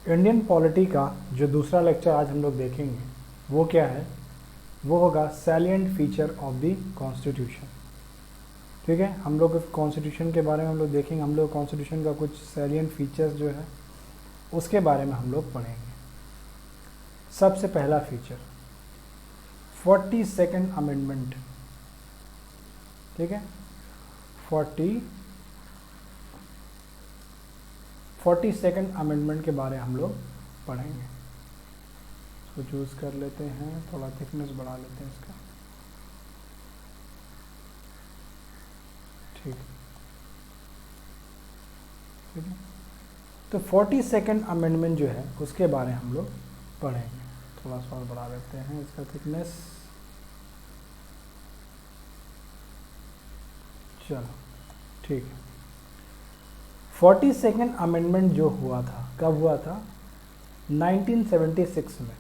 Indian polity का जो दूसरा लेक्चर आज हम लोग देखेंगे वो क्या है, वो होगा salient feature of the constitution. ठीक है, हम लोग कॉन्स्टिट्यूशन के बारे में हम लोग देखेंगे, हम लोग कॉन्स्टिट्यूशन का कुछ सैलिएंट फीचर्स जो है उसके बारे में हम लोग पढ़ेंगे। सबसे पहला फीचर 42nd अमेंडमेंट। ठीक है, 42nd अमेंडमेंट के बारे में हम लोग पढ़ेंगे। इसको चूज़ कर लेते हैं, थोड़ा थिकनेस बढ़ा लेते हैं इसका। ठीक है, तो 42nd अमेंडमेंट जो है उसके बारे में हम लोग पढ़ेंगे। थोड़ा सा और बढ़ा लेते हैं इसका थिकनेस। चलो ठीक है, 42nd अमेंडमेंट जो हुआ था, कब हुआ था? 1976 में।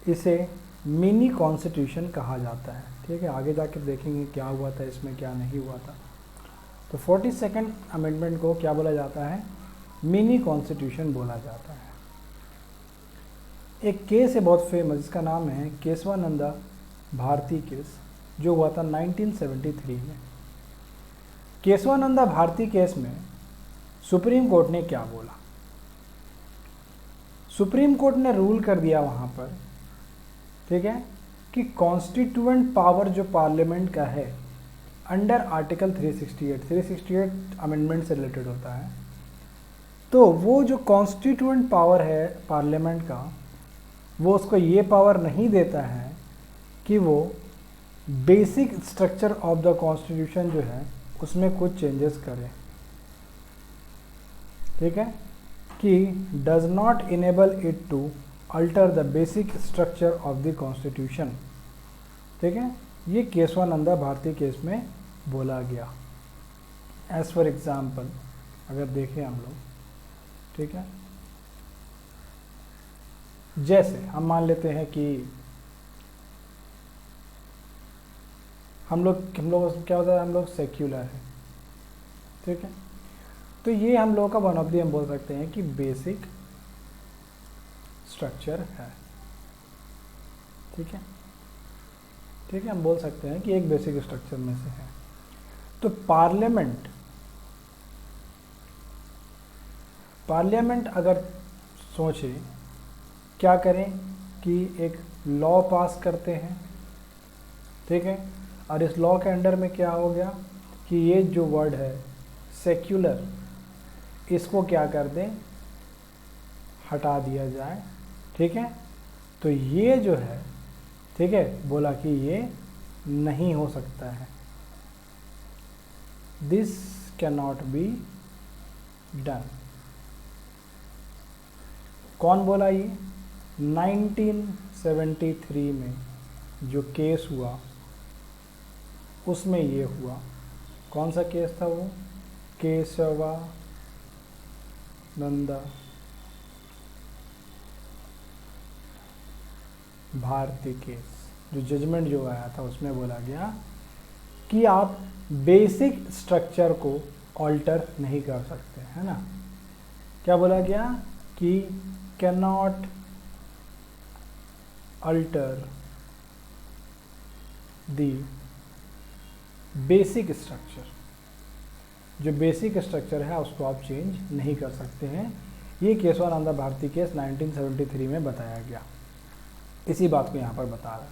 इसे मिनी कॉन्स्टिट्यूशन कहा जाता है। ठीक है, आगे जाकर देखेंगे क्या हुआ था इसमें, क्या नहीं हुआ था। तो 42nd अमेंडमेंट को क्या बोला जाता है? मिनी कॉन्स्टिट्यूशन बोला जाता है। एक केस है बहुत फेमस, जिसका नाम है केशवानंदा भारती केस, जो हुआ था 1973 में। केशवानंदा भारती केस में सुप्रीम कोर्ट ने क्या बोला? सुप्रीम कोर्ट ने रूल कर दिया वहाँ पर, ठीक है, कि कॉन्स्टिट्यूएंट पावर जो पार्लियामेंट का है अंडर आर्टिकल 368 अमेंडमेंट से रिलेटेड होता है, तो वो जो कॉन्स्टिट्यूएंट पावर है पार्लियामेंट का, वो उसको ये पावर नहीं देता है कि वो basic structure of the constitution जो है उसमें कुछ चेंजेस करे। ठीक है, कि does not enable it to alter the basic structure of the constitution. ठीक है, ये केशवानंदा भारती केस में बोला गया। एज फॉर एग्जाम्पल अगर देखें हम लोग, ठीक है, जैसे हम मान लेते हैं कि हम लोग क्या होता है, हम लोग सेक्युलर है। ठीक है, तो ये हम लोगों का वन ऑफ दी हम बोल सकते हैं कि बेसिक स्ट्रक्चर है। ठीक है, ठीक है, हम बोल सकते हैं कि एक बेसिक स्ट्रक्चर में से है। तो पार्लियामेंट अगर सोचे क्या करें कि एक लॉ पास करते हैं, ठीक है, और इस लॉ के अंडर में क्या हो गया कि ये जो वर्ड है सेक्युलर, इसको क्या कर दें, हटा दिया जाए। ठीक है, तो ये जो है, ठीक है, बोला कि ये नहीं हो सकता है, this can not be done. कौन बोला? ये 1973 में जो केस हुआ उसमें ये हुआ। कौन सा केस था वो? केशवानंदा भारती केस। जो जजमेंट जो आया था उसमें बोला गया कि आप बेसिक स्ट्रक्चर को ऑल्टर नहीं कर सकते, है ना। क्या बोला गया कि can not alter the basic structure. जो बेसिक स्ट्रक्चर है उसको आप चेंज नहीं कर सकते हैं। ये केशवानंदा भारती केस 1973 में बताया गया। इसी बात को यहाँ पर बता रहा है।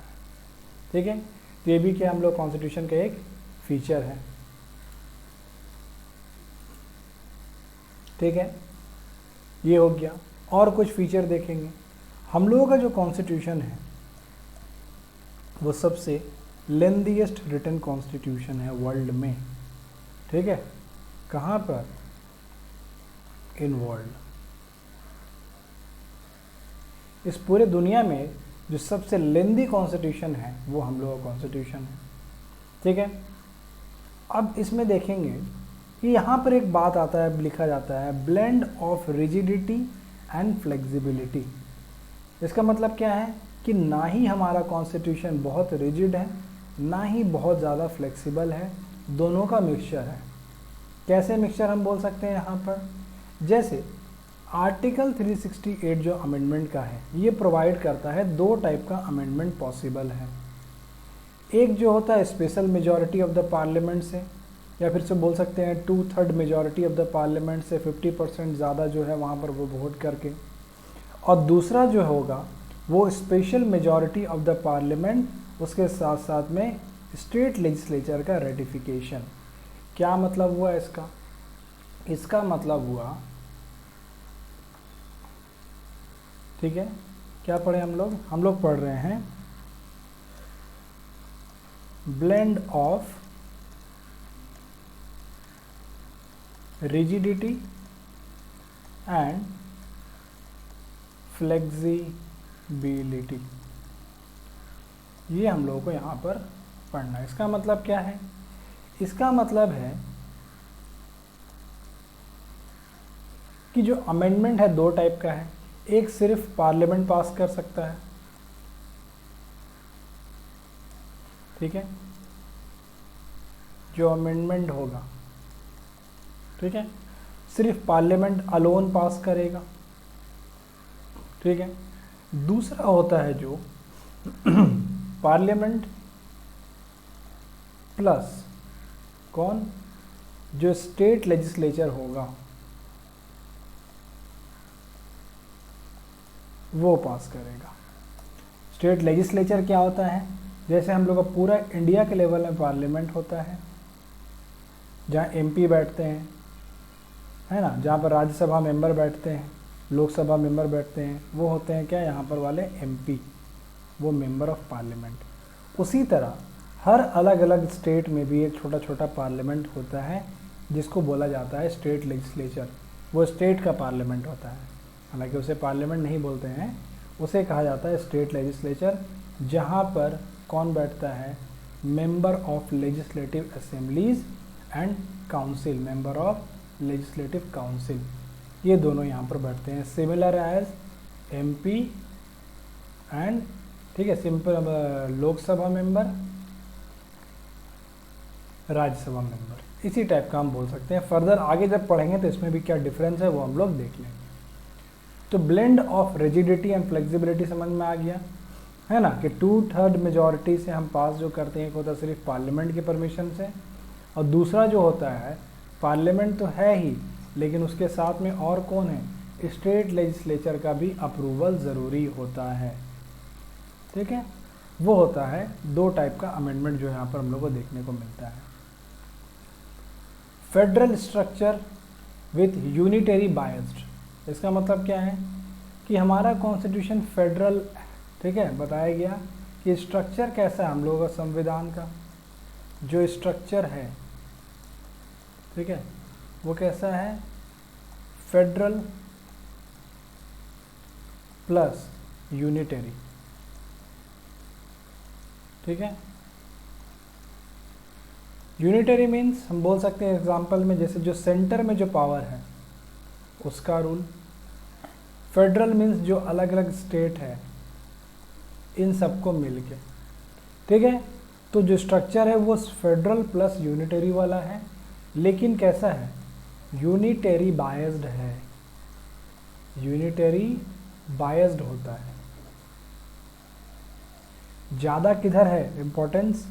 ठीक है, तो ये भी क्या हम लोग कॉन्स्टिट्यूशन का एक फीचर है। ठीक है, ये हो गया। और कुछ फीचर देखेंगे। हम लोगों का जो कॉन्स्टिट्यूशन है वो सबसे लेंथीएस्ट रिटन कॉन्स्टिट्यूशन है वर्ल्ड में। ठीक है, कहाँ पर? In world. इस पूरे दुनिया में जो सबसे लेंदी कॉन्स्टिट्यूशन है वो हम लोगों का कॉन्स्टिट्यूशन है। ठीक है, अब इसमें देखेंगे कि यहाँ पर एक बात आता है, लिखा जाता है blend of rigidity and flexibility. इसका मतलब क्या है कि ना ही हमारा कॉन्स्टिट्यूशन बहुत रिजिड है, ना ही बहुत ज़्यादा फ्लेक्सिबल है, दोनों का मिक्सचर है। कैसे मिक्सचर हम बोल सकते हैं यहाँ पर? जैसे आर्टिकल 368 जो अमेंडमेंट का है ये प्रोवाइड करता है दो टाइप का अमेंडमेंट पॉसिबल है। एक जो होता है special majority of the parliament से, या फिर से बोल सकते हैं 2/3 मेजॉरिटी ऑफ द पार्लियामेंट से 50% ज़्यादा जो है वहाँ पर वो वोट करके, और दूसरा जो होगा वो special majority of the parliament, उसके साथ साथ में स्टेट लेजिस्लेचर का रेटिफिकेशन। क्या मतलब हुआ इसका? इसका मतलब हुआ, ठीक है, क्या पढ़े हम लोग पढ़ रहे हैं blend of rigidity and flexibility, ये हम लोगों को यहाँ पर पढ़ना है। इसका मतलब क्या है? इसका मतलब है कि जो अमेंडमेंट है दो टाइप का है। एक सिर्फ पार्लियामेंट पास कर सकता है, ठीक है, जो अमेंडमेंट होगा, ठीक है, सिर्फ पार्लियामेंट अलोन पास करेगा, ठीक है। दूसरा होता है जो पार्लियामेंट प्लस कौन, जो स्टेट लेजिस्लेचर होगा वो पास करेगा। स्टेट लेजिस्लेचर क्या होता है? जैसे हम लोग का पूरा इंडिया के लेवल में पार्लियामेंट होता है, जहाँ एमपी बैठते हैं, है ना, जहाँ पर राज्यसभा मेंबर बैठते हैं, लोकसभा मेंबर बैठते हैं, वो होते हैं क्या यहाँ पर वाले एमपी, वो मेंबर ऑफ पार्लियामेंट। उसी तरह हर अलग अलग स्टेट में भी एक छोटा छोटा पार्लियामेंट होता है जिसको बोला जाता है स्टेट लेजिस्लेचर। वो स्टेट का पार्लियामेंट होता है, हालांकि उसे पार्लियामेंट नहीं बोलते हैं, उसे कहा जाता है स्टेट लेजिस्लेचर, जहाँ पर कौन बैठता है? Member of legislative assemblies and council, member of legislative council, ये दोनों यहाँ पर बैठते हैं। सिमिलर एज एमपी एंड, ठीक है, simple Lok Sabha member, Rajya Sabha member, इसी टाइप का हम बोल सकते हैं। फर्दर आगे जब पढ़ेंगे तो इसमें भी क्या डिफरेंस है वो हम लोग देख लेंगे। तो blend of rigidity and flexibility समझ में आ गया, है ना, कि 2/3 मेजॉरिटी से हम पास जो करते हैं एक होता है सिर्फ पार्लियामेंट की परमिशन से, और दूसरा जो होता है पार्लियामेंट तो है ही, लेकिन उसके साथ में और कौन है? स्टेट लेजिस्लेचर का भी अप्रूवल ज़रूरी होता है, ठीक है। वो होता है दो टाइप का अमेंडमेंट जो यहाँ पर हम लोग को देखने को मिलता है। Federal structure with unitary biased, इसका मतलब क्या है कि हमारा कॉन्स्टिट्यूशन फेडरल, ठीक है, बताया गया कि स्ट्रक्चर कैसा है हम लोगों का संविधान का, जो स्ट्रक्चर है, ठीक है, वो कैसा है? फेडरल प्लस यूनिटरी, ठीक है। यूनिटरी मीन्स हम बोल सकते हैं एग्जांपल में, जैसे जो सेंटर में जो पावर है उसका रूल। फेडरल मीन्स जो अलग अलग स्टेट है इन सबको मिलके, ठीक है। तो जो स्ट्रक्चर है वो फेडरल प्लस यूनिटरी वाला है, लेकिन कैसा है? यूनिटरी बायस्ड है, यूनिटरी बायस्ड होता है। ज़्यादा किधर है इम्पोर्टेंस?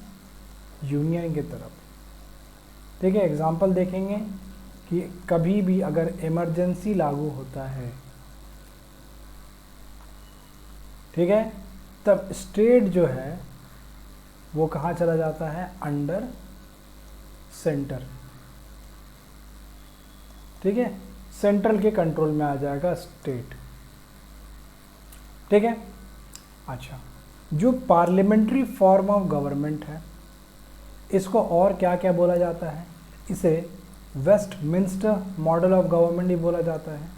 यूनियन की तरफ, ठीक है। एग्जाम्पल देखेंगे कि कभी भी अगर इमरजेंसी लागू होता है, ठीक है, तब स्टेट जो है वो कहाँ चला जाता है? अंडर सेंटर, ठीक है, सेंट्रल के कंट्रोल में आ जाएगा स्टेट, ठीक है। अच्छा, जो पार्लियामेंट्री फॉर्म ऑफ गवर्नमेंट है इसको और क्या क्या बोला जाता है? इसे वेस्टमिंस्टर मॉडल ऑफ गवर्नमेंट भी बोला जाता है,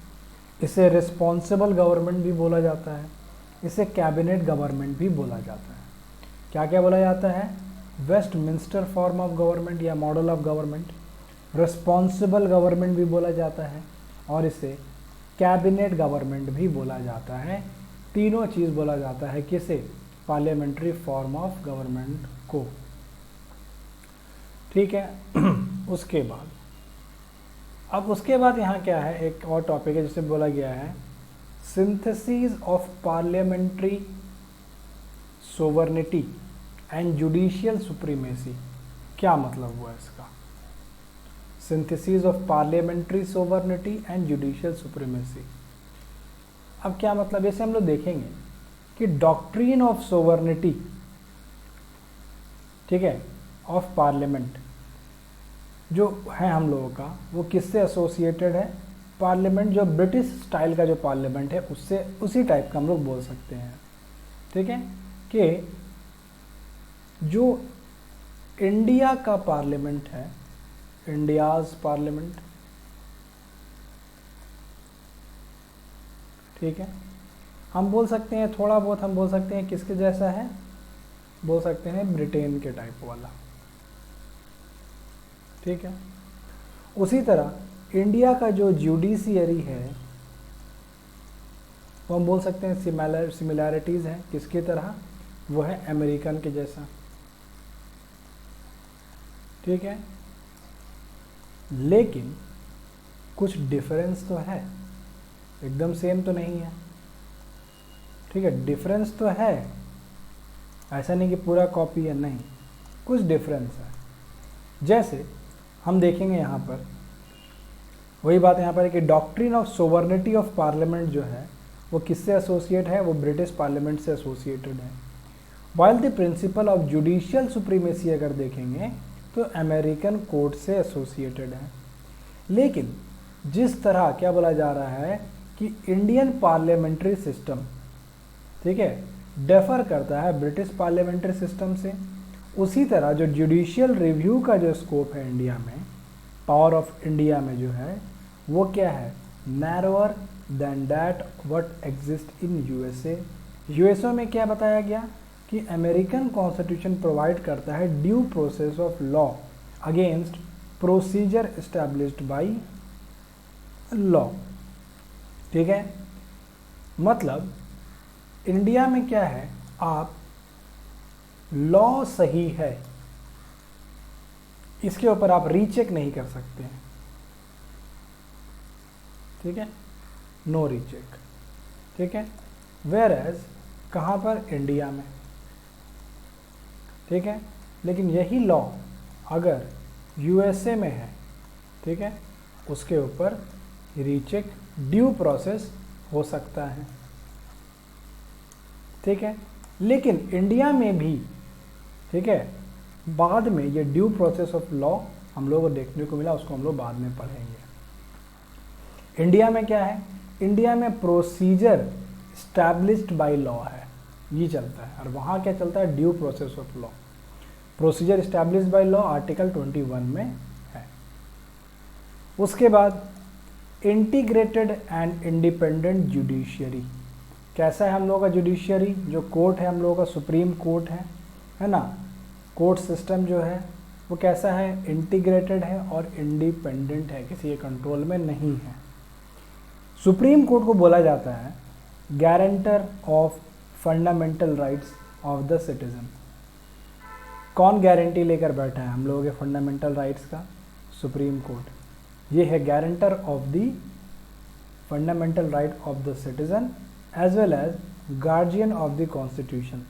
इसे रिस्पॉन्सिबल गवर्नमेंट भी बोला जाता है, इसे कैबिनेट गवर्नमेंट भी बोला जाता है। क्या क्या बोला जाता है? वेस्टमिंस्टर फॉर्म ऑफ गवर्नमेंट या model of government, responsible government भी बोला जाता है, और इसे कैबिनेट गवर्नमेंट भी बोला जाता है। तीनों चीज़ बोला जाता है किसे? पार्लियामेंट्री फॉर्म ऑफ गवर्नमेंट को, ठीक है। उसके बाद अब उसके बाद यहाँ क्या है, एक और टॉपिक है जिसे बोला गया है synthesis of parliamentary sovereignty and judicial supremacy. क्या मतलब हुआ इसका? Synthesis of parliamentary sovereignty and judicial supremacy. अब क्या मतलब, जैसे हम लोग देखेंगे कि डॉक्ट्रिन ऑफ सोवर्निटी, ठीक है, ऑफ पार्लियामेंट जो है हम लोगों का, वो किससे एसोसिएटेड है? पार्लियामेंट जो ब्रिटिश स्टाइल का जो पार्लियामेंट है उससे, उसी टाइप का हम लोग बोल सकते हैं, ठीक है, कि जो इंडिया का पार्लियामेंट है, इंडियाज पार्लियामेंट, ठीक है, हम बोल सकते हैं थोड़ा बहुत, हम बोल सकते हैं किसके जैसा है, बोल सकते हैं ब्रिटेन के टाइप वाला, ठीक है। उसी तरह इंडिया का जो जुडिशियरी है वो हम बोल सकते हैं सिमिलैरिटीज़ हैं किसकी तरह, वो है अमेरिकन के जैसा, ठीक है। लेकिन कुछ डिफरेंस तो है, एकदम सेम तो नहीं है, ठीक है, डिफरेंस तो है, ऐसा नहीं कि पूरा कॉपी है, नहीं, कुछ डिफरेंस है। जैसे हम देखेंगे यहाँ पर वही बात यहाँ पर है कि doctrine of sovereignty of parliament जो है वो किससे एसोसिएट है, वो ब्रिटिश पार्लियामेंट से एसोसिएटेड है। While the principle of judicial supremacy अगर देखेंगे तो अमेरिकन कोर्ट से एसोसिएटेड है। लेकिन जिस तरह क्या बोला जा रहा है कि इंडियन पार्लियामेंट्री सिस्टम, ठीक है, डेफर करता है ब्रिटिश पार्लियामेंट्री सिस्टम से, उसी तरह जो जुडिशियल रिव्यू का जो स्कोप है इंडिया में, पावर ऑफ इंडिया में जो है वो क्या है, narrower than that what exist in USA. USA में क्या बताया गया कि अमेरिकन कॉन्स्टिट्यूशन प्रोवाइड करता है due process of law against procedure established by law, ठीक है। मतलब इंडिया में क्या है, आप लॉ सही है इसके ऊपर आप रीचेक नहीं कर सकते हैं, ठीक है, नो रीचेक, ठीक है। वेयर एज कहाँ पर, इंडिया में, ठीक है। लेकिन यही लॉ अगर यूएसए में है, ठीक है, उसके ऊपर रीचेक ड्यू प्रोसेस हो सकता है, ठीक है। लेकिन इंडिया में भी, ठीक है, बाद में ये ड्यू प्रोसेस ऑफ लॉ हम लोगों को देखने को मिला, उसको हम लोग बाद में पढ़ेंगे। इंडिया में क्या है, इंडिया में प्रोसीजर स्टैब्लिश्ड बाय लॉ है, ये चलता है, और वहाँ क्या चलता है, due process of law. Procedure established by law article 21 में है। उसके बाद इंटीग्रेटेड एंड इंडिपेंडेंट जुडिशियरी, कैसा है हम लोगों का जुडिशियरी, जो कोर्ट है हम लोगों का, सुप्रीम कोर्ट है ना, कोर्ट सिस्टम जो है वो कैसा है, इंटीग्रेटेड है और इंडिपेंडेंट है, किसी के कंट्रोल में नहीं है। सुप्रीम कोर्ट को बोला जाता है guarantor of fundamental rights of the citizen. कौन गारंटी लेकर बैठा है हम लोगों के फंडामेंटल राइट्स का, सुप्रीम कोर्ट। ये है guarantor of the fundamental right of the citizen as well as guardian of the constitution.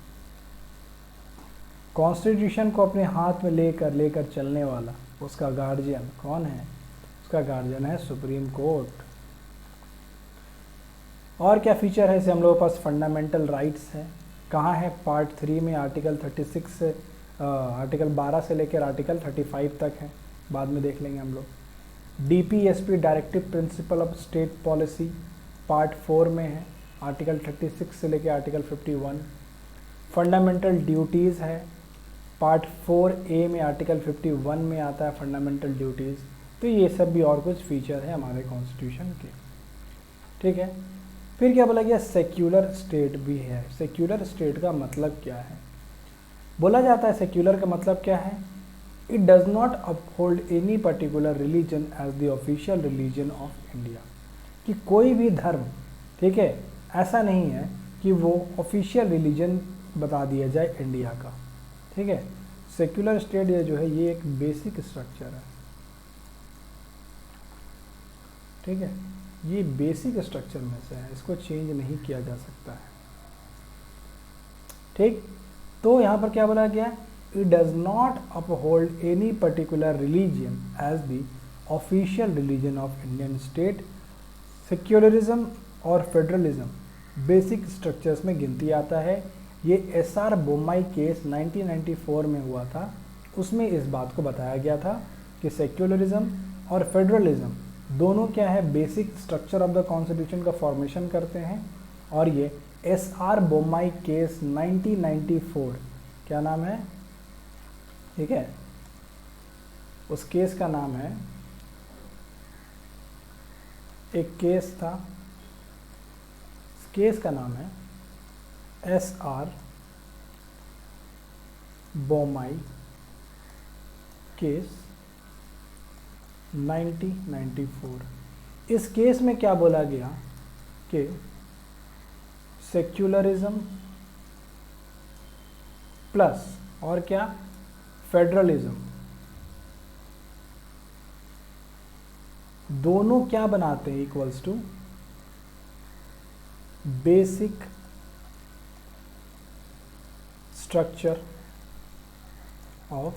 Constitution को अपने हाथ में लेकर चलने वाला, उसका गार्जियन कौन है, उसका गार्जियन है सुप्रीम कोर्ट। और क्या फीचर है इसे हम लोगों के पास, फंडामेंटल राइट्स है, कहाँ है, पार्ट 3 में आर्टिकल 36 से आर्टिकल 12 से लेकर आर्टिकल 35 तक है, बाद में देख लेंगे हम लोग। DPSP directive principle of state policy part 4 में है, आर्टिकल 36 से लेकर आर्टिकल 51। फंडामेंटल ड्यूटीज़ है, पार्ट 4A में आर्टिकल 51 में आता है फंडामेंटल ड्यूटीज़। तो ये सब भी और कुछ फीचर है हमारे कॉन्स्टिट्यूशन के, ठीक है। फिर क्या बोला गया, सेक्युलर स्टेट भी है। सेक्युलर स्टेट का मतलब क्या है, बोला जाता है सेक्युलर का मतलब क्या है, it does not uphold any particular religion as the official religion of India. कि कोई भी धर्म, ठीक है, ऐसा नहीं है कि वो ऑफिशियल रिलीजन बता दिया जाए इंडिया का, ठीक है। सेक्युलर स्टेट ये जो है ये एक बेसिक स्ट्रक्चर है। ठीक है, ये बेसिक स्ट्रक्चर में से है, इसको चेंज नहीं किया जा सकता है। ठीक, तो यहाँ पर क्या बोला गया, it does not uphold any particular religion as the official religion of Indian state. Secularism और फेडरलिज्म बेसिक स्ट्रक्चर्स में गिनती आता है। ये एसआर बोम्माई केस 1994 में हुआ था, उसमें इस बात को बताया गया था कि सेक्युलरिज्म और फेडरलिज्म दोनों क्या है, basic structure of the constitution का फॉर्मेशन करते हैं। और ये एसआर बोम्माई केस 1994, क्या नाम है, ठीक है, उस केस का नाम है, एक केस था, इस केस का नाम है एसआर बोम्माई केस 1994। इस केस में क्या बोला गया कि सेक्युलरिज्म प्लस और क्या, फेडरलिज्म, दोनों क्या बनाते हैं, equals to basic structure of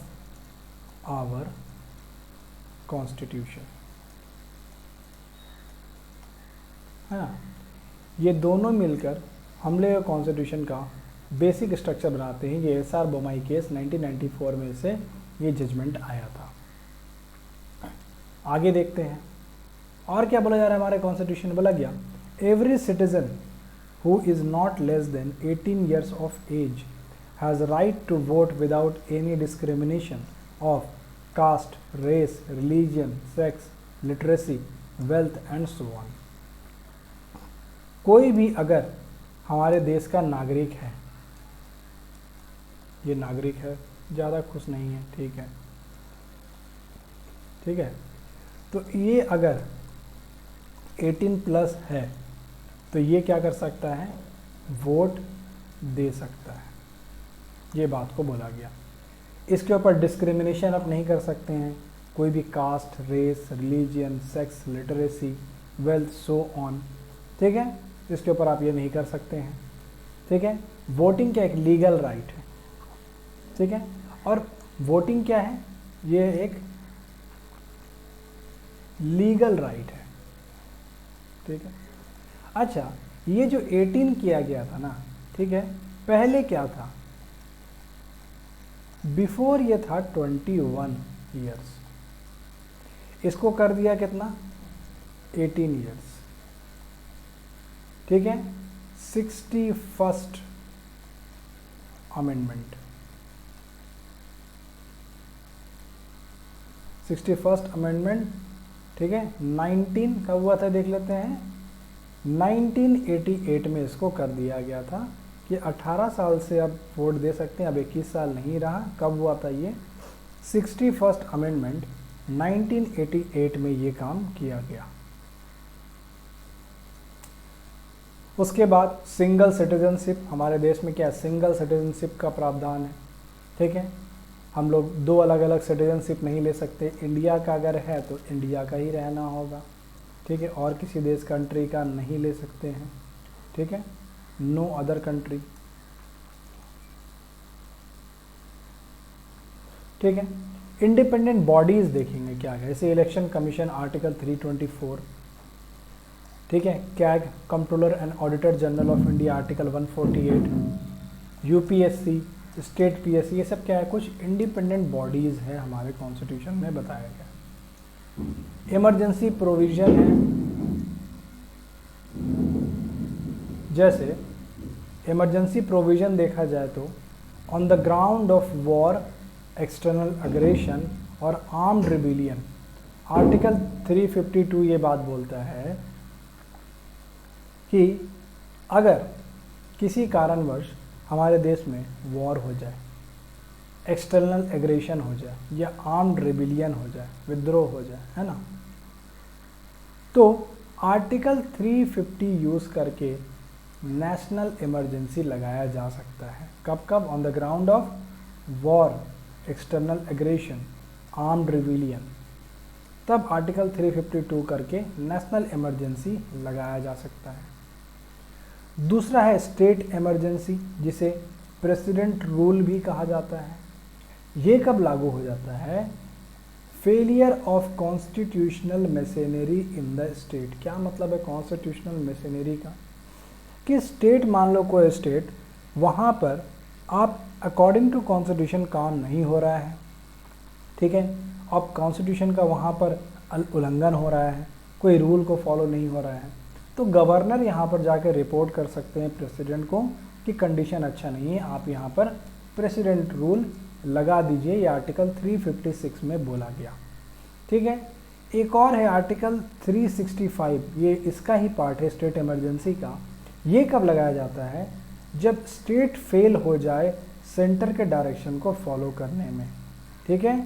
our constitution, है ना। ये दोनों मिलकर हम लोग कॉन्स्टिट्यूशन का बेसिक स्ट्रक्चर बनाते हैं। ये एसआर बोम्माई केस 1994 में से ये जजमेंट आया था। आगे देखते हैं और क्या बोला जा रहा है हमारे कॉन्स्टिट्यूशन में। बोला गया, every citizen who is not less than 18 years of age has right to vote without any discrimination of caste, race, religion, sex, literacy, wealth and so on. कोई भी अगर हमारे देश का नागरिक है, ये नागरिक है, ज़्यादा खुश नहीं है, ठीक है, ठीक है, तो ये अगर 18 प्लस है तो ये क्या कर सकता है, वोट दे सकता है। ये बात को बोला गया। इसके ऊपर डिस्क्रिमिनेशन आप नहीं कर सकते हैं, कोई भी caste, race, religion, sex, literacy, wealth, so on, ठीक है, इसके ऊपर आप ये नहीं कर सकते हैं, ठीक है। वोटिंग क्या एक लीगल राइट है, ठीक है, और वोटिंग क्या है, ये एक लीगल राइट है, ठीक है। अच्छा, ये जो 18 किया गया था ना, ठीक है, पहले क्या था, बिफोर ये था 21 ईयर्स, इसको कर दिया कितना, 18 ईयर्स, ठीक है। 61st अमेंडमेंट, 61st अमेंडमेंट, ठीक है, 19 कब हुआ था देख लेते हैं, 1988 में इसको कर दिया गया था कि 18 साल से अब वोट दे सकते हैं, अब 21 साल नहीं रहा। कब हुआ था ये, 61st अमेंडमेंट 1988 में ये काम किया गया। उसके बाद सिंगल सिटीजनशिप, हमारे देश में क्या है, सिंगल सिटीजनशिप का प्रावधान है, ठीक है। हम लोग दो अलग अलग सिटीजनशिप नहीं ले सकते, इंडिया का अगर है तो इंडिया का ही रहना होगा, ठीक है, और किसी देश कंट्री का नहीं ले सकते हैं, ठीक है, नो अदर कंट्री, ठीक है। इंडिपेंडेंट बॉडीज देखेंगे क्या है, जैसे इलेक्शन कमीशन आर्टिकल 324, ठीक है, CAG controller and auditor general of India article 148, UPSC, state PSC, ये सब क्या है, कुछ इंडिपेंडेंट बॉडीज है हमारे कॉन्स्टिट्यूशन में बताया गया। इमरजेंसी प्रोविजन है, जैसे इमरजेंसी प्रोविजन देखा जाए तो on the ground of war, external aggression और आर्म्ड रिबिलियन, आर्टिकल 352 ये बात बोलता है कि अगर किसी कारणवश हमारे देश में वॉर हो जाए, एक्सटर्नल एग्रेशन हो जाए या आर्म्ड रिबिलियन हो जाए, विद्रोह हो जाए, है ना, तो आर्टिकल 350 यूज़ करके नेशनल इमरजेंसी लगाया जा सकता है। कब कब, on the ground of war, external aggression, armed rebellion, तब आर्टिकल 352 करके नेशनल इमरजेंसी लगाया जा सकता है। दूसरा है स्टेट इमरजेंसी, जिसे प्रेसिडेंट रूल भी कहा जाता है। ये कब लागू हो जाता है? Failure of constitutional machinery in the state. क्या मतलब है कॉन्स्टिट्यूशनल मशीनरी का? कि स्टेट, मान लो कोई स्टेट, वहाँ पर आप अकॉर्डिंग टू कॉन्स्टिट्यूशन काम नहीं हो रहा है, ठीक है, अब कॉन्स्टिट्यूशन का वहाँ पर उल्लंघन हो रहा है, कोई रूल को फॉलो नहीं हो रहा है, तो गवर्नर यहाँ पर जाकर रिपोर्ट कर सकते हैं प्रेसिडेंट को कि कंडीशन अच्छा नहीं है, आप यहाँ पर प्रेसिडेंट रूल लगा दीजिए। ये आर्टिकल 356 में बोला गया, ठीक है। एक और है आर्टिकल 365, ये इसका ही पार्ट है स्टेट इमरजेंसी का। ये कब लगाया जाता है? जब स्टेट फेल हो जाए सेंटर के डायरेक्शन को फॉलो करने में, ठीक है।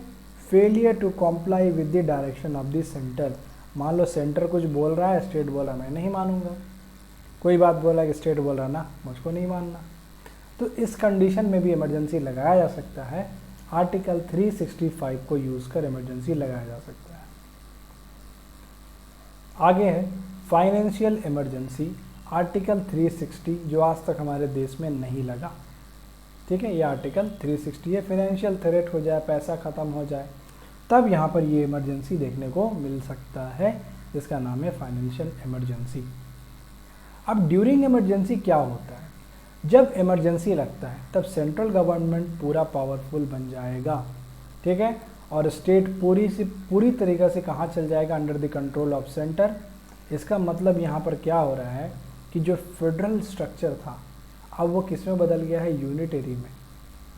Failure to comply with the direction of the centre. मान लो सेंटर कुछ बोल रहा है, स्टेट बोला मैं नहीं मानूंगा, कोई बात बोला कि स्टेट बोल रहा ना मुझको नहीं मानना, तो इस कंडीशन में भी इमरजेंसी लगाया जा सकता है। आर्टिकल 365 को यूज़ कर इमरजेंसी लगाया जा सकता है। आगे है फाइनेंशियल इमरजेंसी, आर्टिकल 360, जो आज तक हमारे देश में नहीं लगा, ठीक है। ये आर्टिकल 360 है। फाइनेंशियल थ्रेट हो जाए, पैसा ख़त्म हो जाए, तब यहाँ पर ये इमरजेंसी देखने को मिल सकता है, जिसका नाम है फाइनेंशियल इमरजेंसी। अब ड्यूरिंग इमरजेंसी क्या होता है? जब इमरजेंसी लगता है तब सेंट्रल गवर्नमेंट पूरा पावरफुल बन जाएगा, ठीक है, और स्टेट पूरी तरीक़े से कहाँ चल जाएगा? Under the control of centre. इसका मतलब यहाँ पर क्या हो रहा है कि जो फेडरल स्ट्रक्चर था अब वो किस में बदल गया है? यूनिटरी में,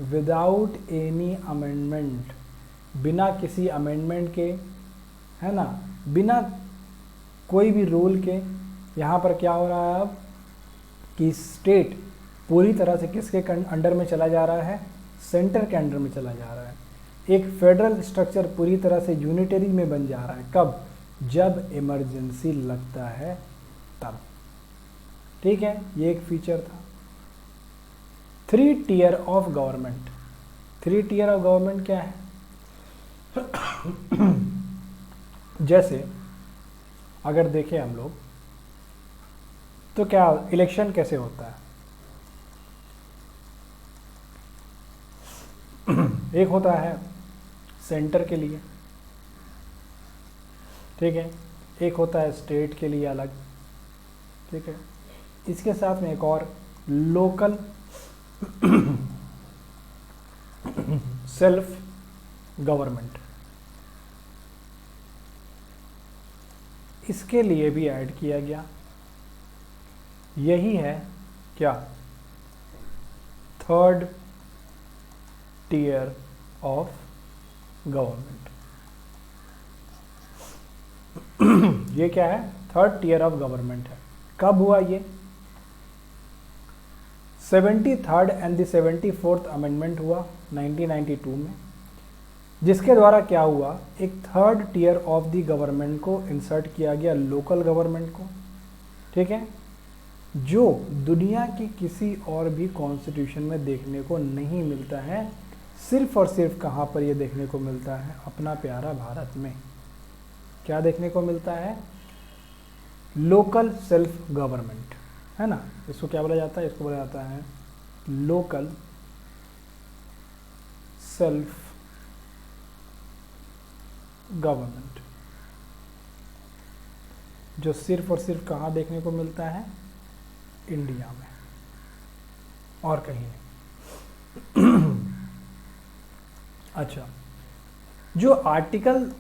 विदाउट एनी अमेंडमेंट, बिना किसी अमेंडमेंट के, है ना, बिना कोई भी रूल के। यहाँ पर क्या हो रहा है अब कि स्टेट पूरी तरह से किसके अंडर में चला जा रहा है? सेंटर के अंडर में चला जा रहा है। एक फेडरल स्ट्रक्चर पूरी तरह से यूनिटरी में बन जा रहा है। कब? जब इमरजेंसी लगता है तब, ठीक है। ये एक फीचर था। 3 tier of government. 3 tier of government क्या है? जैसे अगर देखें हम लोग तो क्या इलेक्शन कैसे होता है? एक होता है सेंटर के लिए, ठीक है, एक होता है स्टेट के लिए अलग, ठीक है। इसके साथ में एक और लोकल सेल्फ गवर्नमेंट, इसके लिए भी ऐड किया गया। यही है क्या? 3rd tier of government. ये क्या है? 3rd टियर ऑफ गवर्नमेंट है। कब हुआ ये? 73rd and the 74th amendment हुआ 1992 में, जिसके द्वारा क्या हुआ? एक 3rd tier of the government को इंसर्ट किया गया, लोकल गवर्नमेंट को, ठीक है, जो दुनिया की किसी और भी कॉन्स्टिट्यूशन में देखने को नहीं मिलता है। सिर्फ और सिर्फ कहाँ पर ये देखने को मिलता है? अपना प्यारा भारत में। क्या देखने को मिलता है? लोकल सेल्फ गवर्नमेंट, है ना। इसको क्या बोला जाता है? इसको बोला जाता है लोकल सेल्फ गवर्नमेंट, जो सिर्फ और सिर्फ कहाँ देखने को मिलता है? इंडिया में, और कहीं नहीं। अच्छा, जो आर्टिकल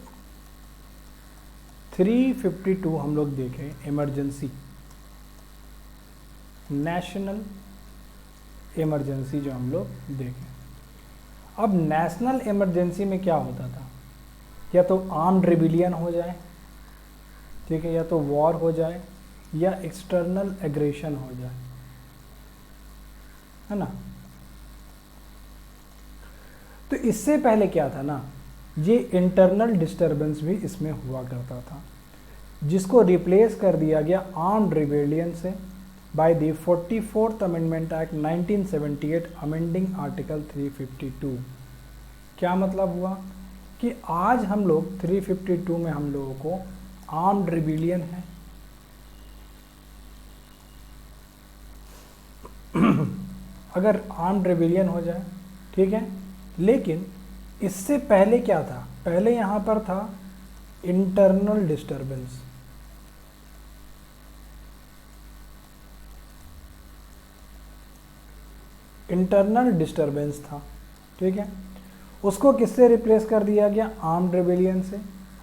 352 हम लोग देखें, इमरजेंसी, नेशनल इमरजेंसी जो हम लोग देखें, अब नेशनल इमरजेंसी में क्या होता था? या तो आर्म्ड रिबिलियन हो जाए, ठीक है, या तो वॉर हो जाए, या एक्सटर्नल एग्रेशन हो जाए, है ना। तो इससे पहले क्या था ना, ये इंटरनल डिस्टर्बेंस भी इसमें हुआ करता था, जिसको रिप्लेस कर दिया गया आर्म्ड रिबेलियन से by the 44th amendment act 1978 amending article 352। क्या मतलब हुआ कि आज हम लोग 352 में हम लोगों को आर्म्ड रिबेलियन है, अगर आर्म्ड रिबेलियन हो जाए, ठीक है, लेकिन इससे पहले क्या था, पहले यहाँ पर था इंटरनल डिस्टर्बेंस। इंटरनल डिस्टर्बेंस था, ठीक है, उसको किससे रिप्लेस कर दिया गया, आर्म्ड रिबेलियन से,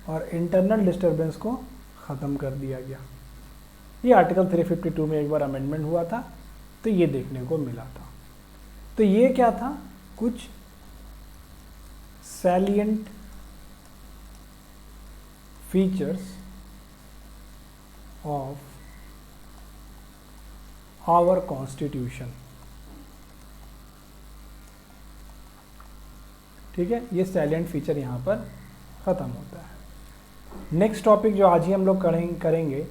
और इंटरनल डिस्टर्बेंस को ख़त्म कर दिया गया। ये आर्टिकल 352 में एक बार अमेंडमेंट हुआ था, तो ये देखने को मिला था। तो ये क्या था, कुछ salient features of our constitution, ठीक है, ये सैलिएंट फीचर यहाँ पर ख़त्म होता है। नेक्स्ट टॉपिक जो आज ही हम लोग करेंगे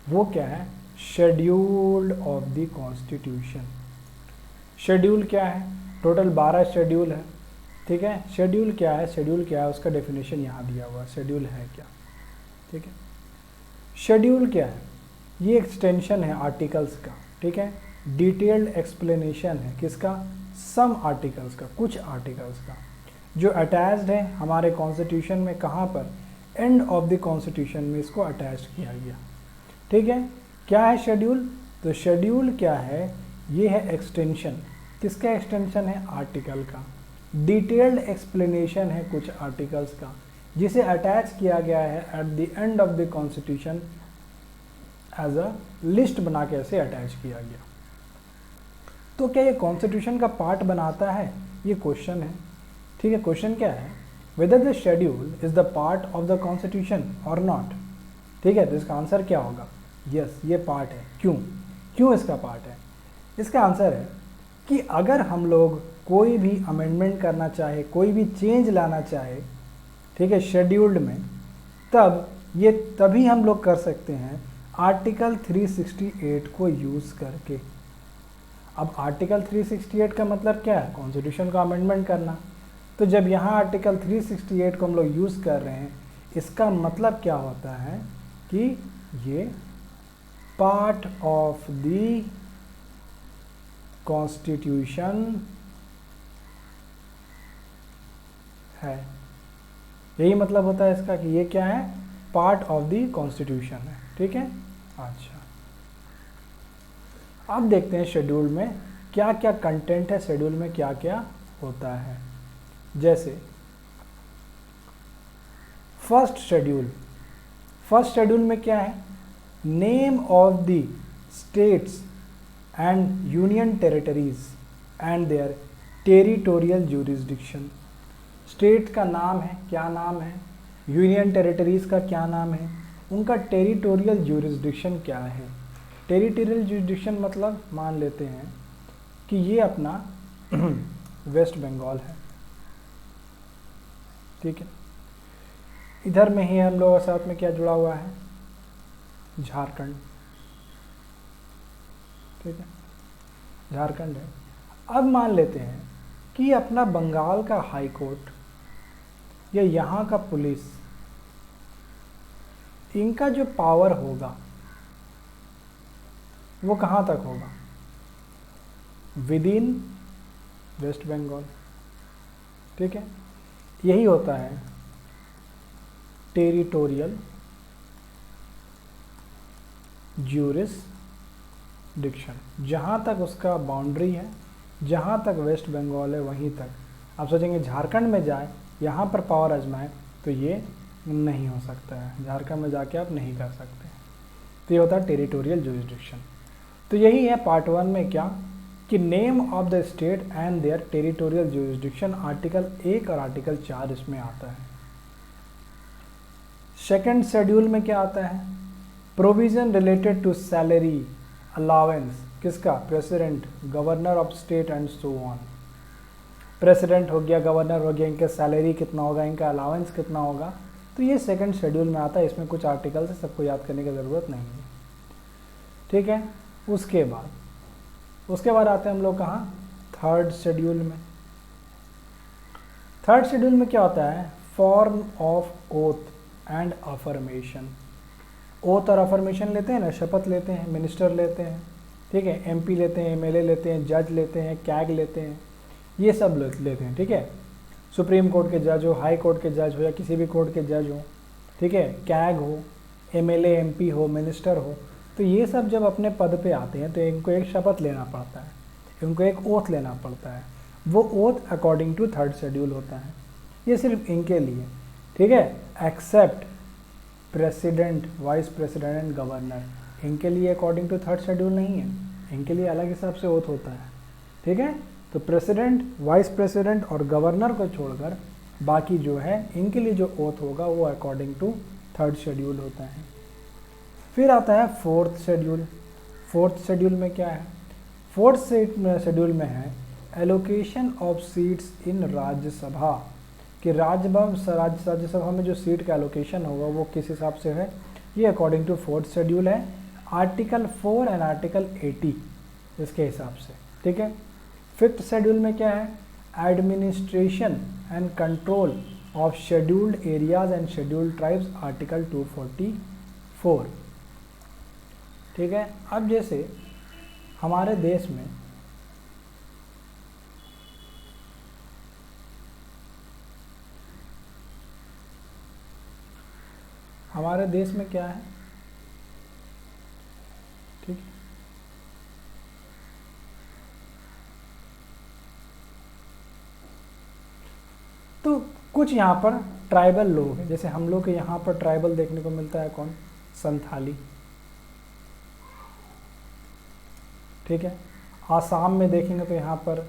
वो क्या है, schedule of the constitution. Schedule क्या है, टोटल 12 शेड्यूल है, ठीक है। शेड्यूल क्या है, शेड्यूल क्या है, उसका डेफिनेशन यहाँ दिया हुआ है, शेड्यूल है क्या, ठीक है। शेड्यूल क्या है, ये एक्सटेंशन है आर्टिकल्स का, ठीक है, डिटेल्ड एक्सप्लेनेशन है किसका, सम आर्टिकल्स का, कुछ आर्टिकल्स का, जो अटैच्ड है हमारे कॉन्स्टिट्यूशन में, कहाँ पर, एंड ऑफ द कॉन्स्टिट्यूशन में इसको अटैच किया गया, ठीक है। क्या है शेड्यूल, तो शेड्यूल क्या है, ये है एक्सटेंशन, किसका एक्सटेंशन है, आर्टिकल का, डिटेल्ड एक्सप्लेनेशन है कुछ आर्टिकल्स का, जिसे अटैच किया गया है at the end of the constitution, as a list बना के ऐसे अटैच किया गया। तो क्या ये कॉन्स्टिट्यूशन का पार्ट बनाता है, ये क्वेश्चन है, ठीक है। क्वेश्चन क्या है, whether the schedule is the part of the constitution और नॉट, ठीक है। तो इसका आंसर क्या होगा, यस ये पार्ट है। क्यों इसका पार्ट है, इसका आंसर है कि अगर हम लोग कोई भी अमेंडमेंट करना चाहे, कोई भी चेंज लाना चाहे, ठीक है, शेड्यूल्ड में, तब ये तभी हम लोग कर सकते हैं आर्टिकल 368 को यूज़ करके। अब आर्टिकल 368 का मतलब क्या है, कॉन्स्टिट्यूशन का अमेंडमेंट करना। तो जब यहाँ आर्टिकल 368 को हम लोग यूज़ कर रहे हैं, इसका मतलब क्या होता है कि ये पार्ट ऑफ द कॉन्स्टिट्यूशन है, यही मतलब होता है इसका कि ये क्या है, पार्ट ऑफ द कॉन्स्टिट्यूशन है, ठीक है। अच्छा, अब देखते हैं शेड्यूल में क्या क्या कंटेंट है, शेड्यूल में क्या क्या होता है। जैसे फर्स्ट शेड्यूल में क्या है, name of the states and union territories and their territorial jurisdiction. State का नाम है, क्या नाम है, यूनियन टेरिटरीज का क्या नाम है, उनका टेरिटोरियल ज्यूरिसडिक्शन क्या है। टेरिटोरियल ज्यूरिसडिक्शन मतलब मान लेते हैं कि ये अपना वेस्ट बंगाल है, ठीक है, इधर में ही हम लोगों के साथ में क्या जुड़ा हुआ है, झारखंड, ठीक है, झारखंड है। अब मान लेते हैं कि अपना बंगाल का हाई कोर्ट या यहाँ का पुलिस, इनका जो पावर होगा वो कहाँ तक होगा, विद इन वेस्ट बंगाल, ठीक है। यही होता है टेरिटोरियल ज्यूरिसडिक्शन, जहाँ तक उसका बाउंड्री है, जहाँ तक वेस्ट बंगाल है वहीं तक। आप सोचेंगे झारखंड में जाए, यहाँ पर पावर आजमाए, तो ये नहीं हो सकता है, झारखंड में जाके आप नहीं कर सकते। तो ये होता है टेरिटोरियल ज्यूरिसडिक्शन। तो यही है पार्ट 1 में क्या, कि name of the state and their territorial jurisdiction, article 1 और आर्टिकल 4 इसमें आता है। सेकंड शेड्यूल में क्या आता है, provision related to salary allowance, किसका, president, governor of state and so on. President हो गया, गवर्नर हो गया, इनका सैलरी कितना होगा, इनका अलाउंस कितना होगा, तो ये सेकंड शेड्यूल में आता है। इसमें कुछ आर्टिकल्स है, सबको याद करने की ज़रूरत नहीं है, ठीक है। उसके बाद आते हैं हम लोग कहाँ, थर्ड शेड्यूल में। थर्ड शेड्यूल में क्या होता है, form of oath and affirmation. Oath और अफर्मेशन लेते हैं ना, शपथ लेते हैं, मिनिस्टर लेते हैं, ठीक है, एमपी लेते हैं, एमएलए लेते हैं, जज लेते हैं, कैग लेते हैं, ये सब लेते हैं, ठीक है। सुप्रीम कोर्ट के जज हो, हाई कोर्ट के जज हो, या किसी भी कोर्ट के जज हो, ठीक है, कैग हो, एमएलए एमपी हो, मिनिस्टर हो, तो ये सब जब अपने पद पे आते हैं तो इनको एक शपथ लेना पड़ता है, इनको एक ओथ लेना पड़ता है। वो oath according to 3rd schedule होता है। ये सिर्फ इनके लिए, ठीक है, except president, vice president and governor, इनके लिए अकॉर्डिंग टू 3rd शेड्यूल नहीं है, इनके लिए अलग हिसाब से ओथ होता है, ठीक है। तो प्रेसिडेंट, वाइस प्रेसिडेंट और गवर्नर को छोड़कर बाकी जो है इनके लिए जो ओथ होगा वो अकॉर्डिंग टू 3rd शेड्यूल होता है। फिर आता है 4th शेड्यूल। 4th शेड्यूल में क्या है? 4th शेड्यूल में है allocation of seats in Rajya Sabha, कि राज्यसभा में जो सीट का एलोकेशन होगा वो किस हिसाब से है, ये अकॉर्डिंग टू 4th शेड्यूल है, आर्टिकल 4 एंड आर्टिकल 80 इसके हिसाब से, ठीक है। 5th शेड्यूल में क्या है? Administration and control of scheduled areas and scheduled tribes, article 244, ठीक है। अब जैसे हमारे देश में क्या है, ठीक है, तो कुछ यहाँ पर ट्राइबल लोग हैं, जैसे हम लोग के यहाँ पर ट्राइबल देखने को मिलता है कौन? संथाली, ठीक है। आसाम में देखेंगे तो यहाँ पर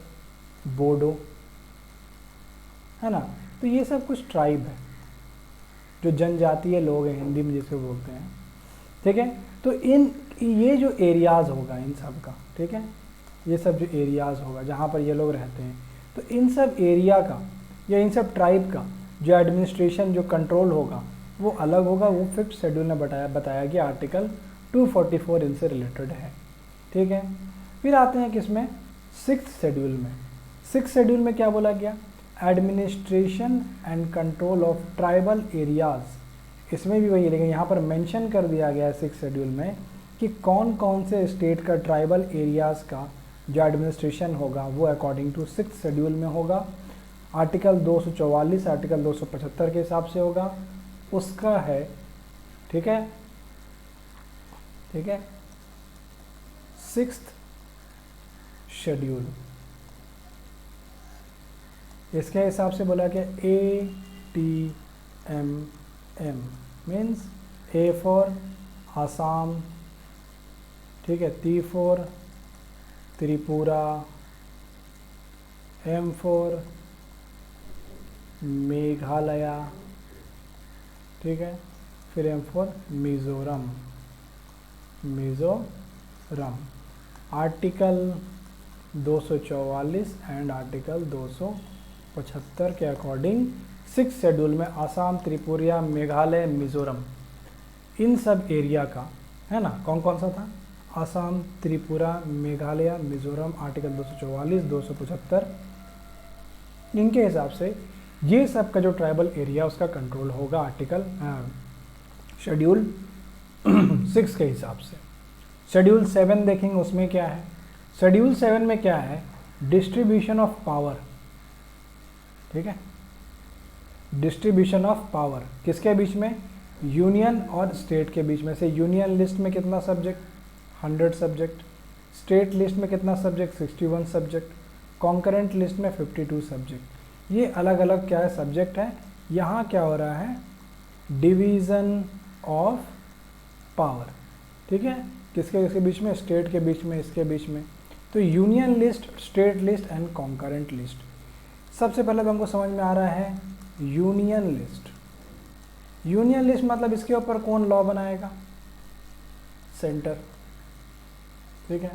बोडो, है ना। तो ये सब कुछ ट्राइब है, जो जनजातीय लोग हैं, हिंदी में जिसे बोलते हैं, ठीक है। तो ये जो एरियाज़ होगा इन सब का, ठीक है, ये सब जो एरियाज़ होगा जहाँ पर ये लोग रहते हैं, तो इन सब एरिया का या इन सब ट्राइब का जो एडमिनिस्ट्रेशन, जो कंट्रोल होगा वो अलग होगा। वो 5th शेड्यूल में बताया गया, आर्टिकल 244 इनसे रिलेटेड है, ठीक है। फिर आते हैं किसमें? 6th शेड्यूल में। 6th शेड्यूल में क्या बोला गया? Administration and control of tribal areas. इसमें भी वही, लेकिन यहाँ पर मेंशन कर दिया गया है 6th शेड्यूल में कि कौन कौन से स्टेट का ट्राइबल एरियाज़ का जो एडमिनिस्ट्रेशन होगा वो अकॉर्डिंग टू 6th शेड्यूल में होगा। आर्टिकल 244, आर्टिकल 275 के हिसाब से होगा, उसका है, ठीक है, ठीक है। 6th शेड्यूल इसके हिसाब से बोला कि ATMM means A for Assam, ठीक है, T for Tripura, M for Meghalaya, ठीक है, फिर M for Mizoram, article 244 and article 275 के अकॉर्डिंग 6th शेड्यूल में आसाम, त्रिपुरा, मेघालय, मिज़ोरम, इन सब एरिया का, है ना, कौन कौन सा था? आसाम, त्रिपुरा, मेघालय, मिज़ोरम, आर्टिकल 244, 275, इनके हिसाब से ये सब का जो ट्राइबल एरिया उसका कंट्रोल होगा आर्टिकल शेड्यूल 6 के हिसाब से। शेड्यूल 7 देखेंगे, उसमें क्या है? शेड्यूल 7 में क्या है? डिस्ट्रीब्यूशन ऑफ पावर, ठीक है, डिस्ट्रीब्यूशन ऑफ पावर किसके बीच में? यूनियन और स्टेट के बीच में से। यूनियन लिस्ट में कितना सब्जेक्ट? 100 सब्जेक्ट। स्टेट लिस्ट में कितना सब्जेक्ट? 61 सब्जेक्ट। कॉन्करेंट लिस्ट में 52 सब्जेक्ट। ये अलग अलग क्या है? सब्जेक्ट है। यहाँ क्या हो रहा है? डिवीज़न ऑफ पावर, ठीक है, किसके किसके बीच में? स्टेट के बीच में, इसके बीच में। तो union list, state list and concurrent list. सबसे पहले तो हमको समझ में आ रहा है यूनियन लिस्ट। यूनियन लिस्ट मतलब इसके ऊपर कौन लॉ बनाएगा? सेंटर, ठीक है।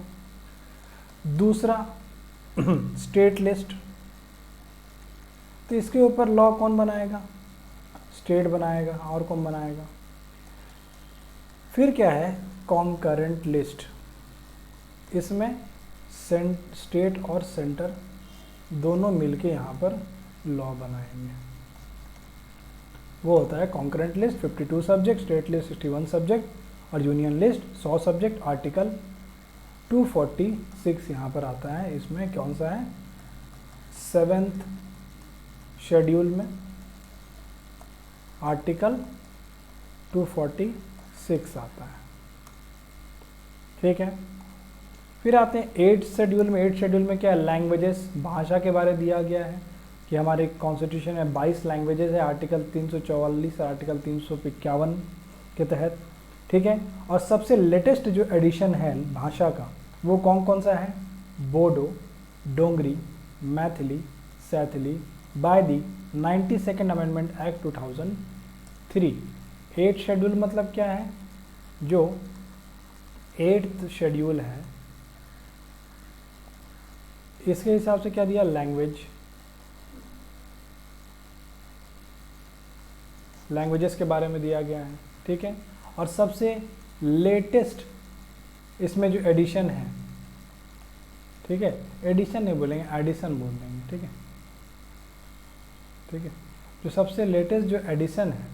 दूसरा स्टेट लिस्ट, तो इसके ऊपर लॉ कौन बनाएगा? स्टेट बनाएगा। और कौन बनाएगा? फिर क्या है? Concurrent list. इसमें स्टेट और सेंटर दोनों मिलके यहाँ पर लॉ बनाएंगे, वो होता है concurrent list 52 subject, state list 61 subject और यूनियन लिस्ट 100 सब्जेक्ट। आर्टिकल 246 यहाँ पर आता है, इसमें कौन सा है, 7th शेड्यूल में आर्टिकल 246 आता है, ठीक है। फिर आते हैं 8th शेड्यूल में। 8th शेड्यूल में क्या है, लैंग्वेजेस, भाषा के बारे दिया गया है कि हमारे कॉन्स्टिट्यूशन में 22 लैंग्वेजेस है आर्टिकल 344 और आर्टिकल 351 के तहत, ठीक है। और सबसे लेटेस्ट जो एडिशन है भाषा का वो कौन कौन सा है, Bodo, Dogri, Maithili, Santhali, by the, 92nd amendment act 2003। 8th schedule मतलब क्या है, जो 8th शेड्यूल है इसके हिसाब से क्या दिया, लैंग्वेजेस के बारे में दिया गया है, ठीक है। और सबसे लेटेस्ट इसमें जो एडिशन है, ठीक है, एडिशन नहीं बोलेंगे, एडिशन बोल देंगे, ठीक है, ठीक है। जो सबसे लेटेस्ट जो एडिशन है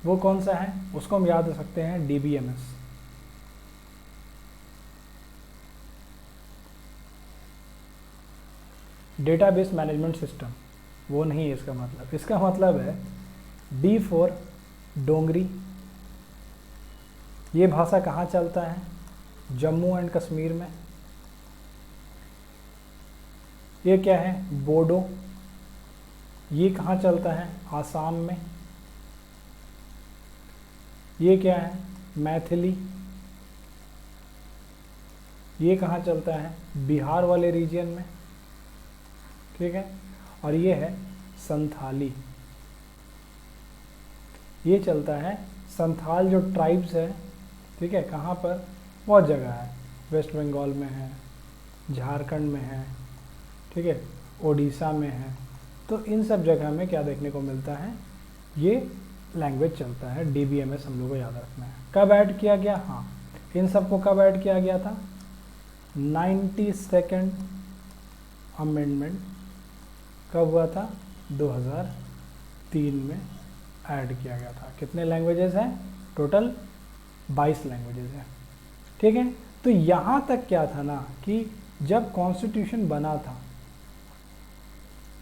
वो कौन सा है, उसको हम याद रख सकते हैं DBMS, डेटाबेस मैनेजमेंट सिस्टम। वो नहीं है इसका मतलब, इसका मतलब है D for डोंगरी। ये भाषा कहाँ चलता है, जम्मू एंड कश्मीर में। ये क्या है, बोडो, ये कहाँ चलता है, आसाम में। ये क्या है, मैथिली, ये कहाँ चलता है, बिहार वाले रीजन में, ठीक है। और ये है संथाली, ये चलता है, संथाल जो ट्राइब्स है, ठीक है, कहाँ पर, बहुत जगह है, वेस्ट बंगाल में है, झारखंड में है, ठीक है, ओडिशा में है। तो इन सब जगह में क्या देखने को मिलता है, ये लैंग्वेज चलता है। DBMS हम लोग को याद रखना है। कब ऐड किया गया, हाँ, इन सबको कब ऐड किया गया था, 92nd अमेंडमेंट कब हुआ था, 2003 में ऐड किया गया था। कितने लैंग्वेजेस हैं, टोटल 22 लैंग्वेजेस हैं, ठीक है। तो यहाँ तक क्या था ना कि जब कॉन्स्टिट्यूशन बना था